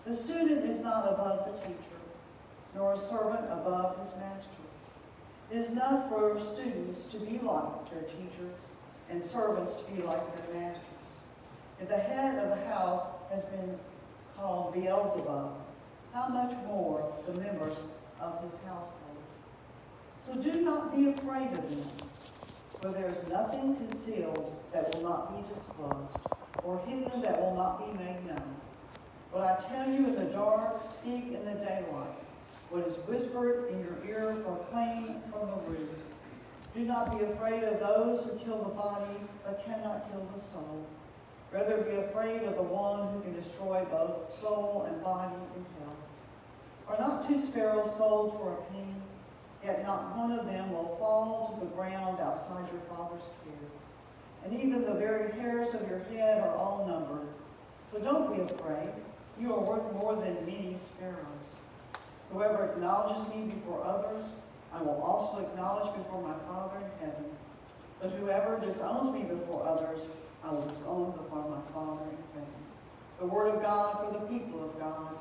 The student is not above the teacher, nor a servant above his master. It is enough for students to be like their teachers and servants to be like their masters. If the head of the house has been called Beelzebub, how much more the members of his household? So do not be afraid of them, for there is nothing concealed that will not be disclosed, or hidden that will not be made known. What I tell you in the dark, speak in the daylight. What is whispered in your ear, proclaim from the roof. Do not be afraid of those who kill the body, but cannot kill the soul. Rather be afraid of the one who can destroy both soul and body in hell. Are not 2 sparrows sold for a penny? Yet not one of them will fall to the ground outside your Father's care. And even the very hairs of your head are all numbered. So don't be afraid. You are worth more than many sparrows. Whoever acknowledges me before others, I will also acknowledge before my Father in heaven. But whoever disowns me before others, I will disown before my Father in heaven. The word of God for the people of God.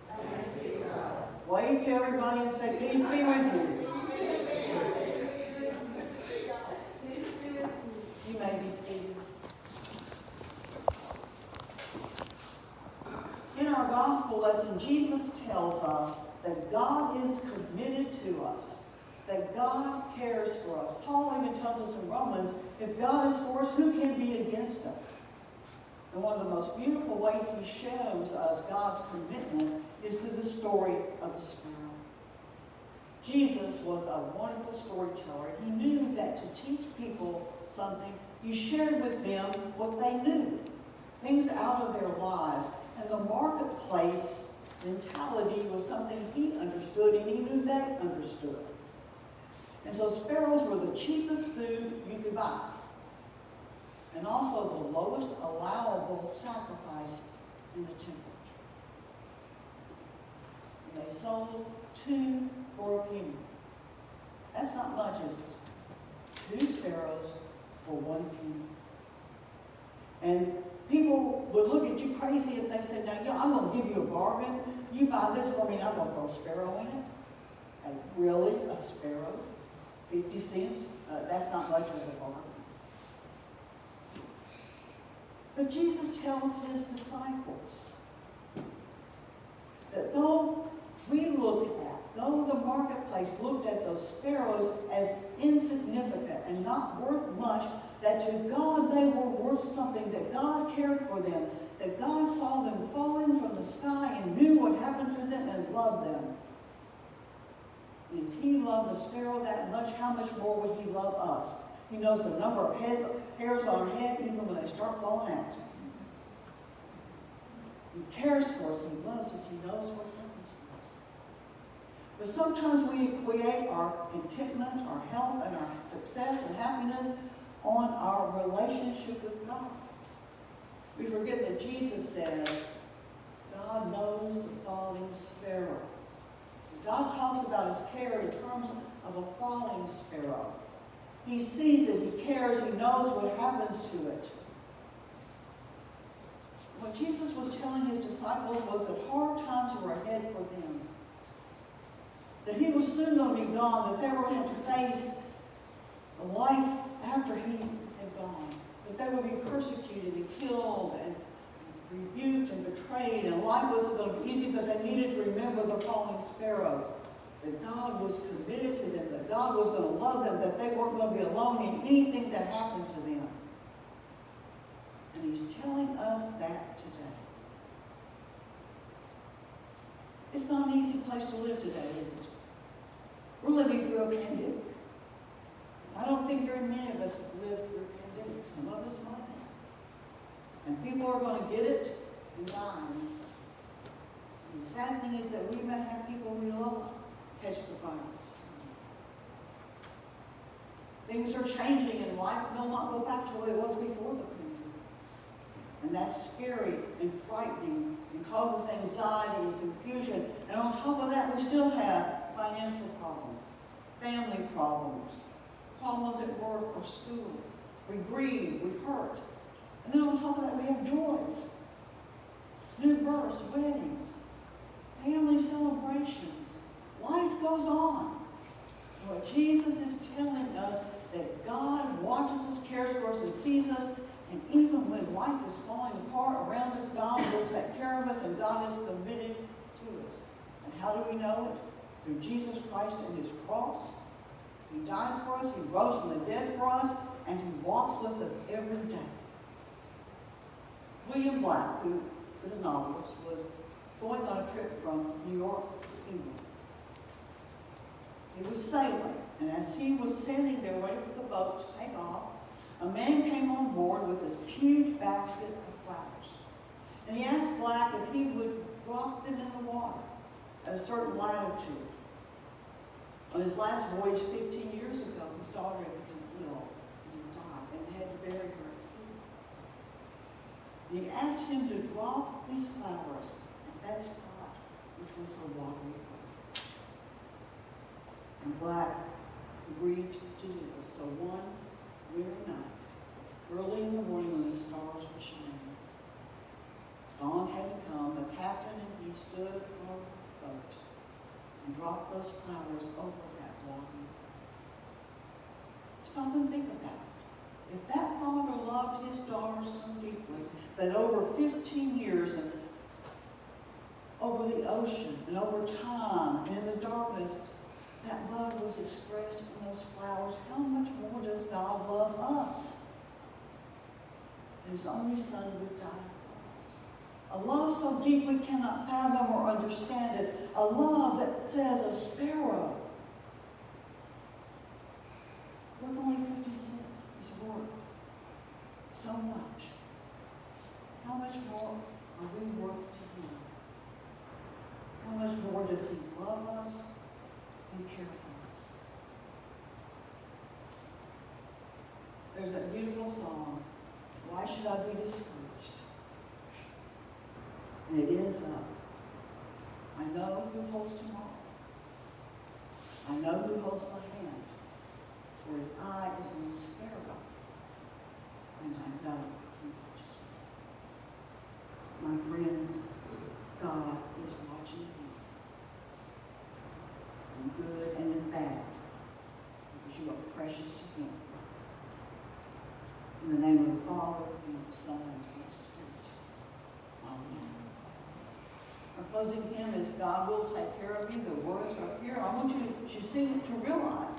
Thanks be to God. Wave to everybody and say, peace be with you. You may be seated. In our gospel lesson, Jesus tells us that God is committed to us, that God cares for us. Paul even tells us in Romans, if God is for us, who can be against us? And one of the most beautiful ways he shows us God's commitment is through the story of the sparrow. Jesus was a wonderful storyteller. He knew that to teach people something, you shared with them what they knew, things out of their lives. And the marketplace mentality was something he understood, and he knew they understood. And so sparrows were the cheapest food you could buy, and also the lowest allowable sacrifice in the temple. And they sold 2 for a penny. That's not much, is it? 2 sparrows for 1 penny. And people would look at you crazy if they said, now, yeah, I'm going to give you a bargain. You buy this for me, and I'm going to throw a sparrow in it. And really, a sparrow? 50 cents? That's not much of a bargain. But Jesus tells his disciples that though the marketplace looked at those sparrows as insignificant and not worth much, that to God they were worth something, that God cared for them, that God saw them falling from the sky and knew what happened to them and loved them. And if he loved the sparrow that much, how much more would he love us? He knows the number of hairs on our head even when they start falling out. He cares for us, he loves us, he knows what happens for us. But sometimes we equate our contentment, our health, and our success and happiness on our relationship with God. We forget that Jesus said, God knows the falling sparrow. God talks about his care in terms of a falling sparrow. He sees it, he cares, he knows what happens to it. What Jesus was telling his disciples was that hard times were ahead for them. That he was soon going to be gone, that they were going to have to face a life after he had gone. That they would be persecuted and killed and rebuked and betrayed, and life wasn't going to be easy, but they needed to remember the falling sparrow. That God was committed to them, that God was going to love them, that they weren't going to be alone in anything that happened to them. And he's telling us that today. It's not an easy place to live today, is it? We're living through a pandemic. I don't think very many of us have lived through a pandemic. Some of us might have. And people are going to get it and die. And the sad thing is that we may have people we love catch the virus. Things are changing and life will not go back to what it was before the pandemic. And that's scary and frightening and causes anxiety and confusion. And on top of that, we still have financial problems, family problems, problems at work or school. We grieve, we hurt. And then on top of that, we have joys, new births, weddings, family celebrations. Life goes on. Lord, Jesus is telling us that God watches us, cares for us, and sees us. And even when life is falling apart around us, God will take care of us, and God is committed to us. And how do we know it? Through Jesus Christ and his cross. He died for us, he rose from the dead for us, and he walks with us every day. William Black, who is a novelist, was going on a trip from New York to England. He was sailing, and as he was sailing there waiting for the boat to take off, a man came on board with this huge basket of flowers. And he asked Black if he would drop them in the water at a certain latitude. On his last voyage 15 years ago, his daughter had become ill and died and had to bury her at sea. And he asked him to drop these flowers at that spot, which was her watery grave. And Black agreed to do this. So one winter night, early in the morning when the stars were shining, dawn had to come. The captain and he stood on the boat and dropped those flowers over that water. Stop and think about it. If that father loved his daughter so deeply that over 15 years and over the ocean and over time and in the darkness, that love was expressed in those flowers, how much more does God love us? His only Son would die for us. A love so deep we cannot fathom or understand it. A love that says a sparrow with only 50 cents is worth so much. How much more are we worth to him? How much more does he love us and care for us? There's that beautiful song, "Why Should I Be Discouraged?" And it ends up, I know who holds tomorrow. I know who holds my hand, for his eye is on the sparrow, and I know he watches me. My friends, God is watching you, in good and in bad, because you are precious to him. In the name of the Father, and of the Son, and of the Holy Spirit. Amen. Our closing hymn is "God Will Take Care of You." The words are here. I want you to realize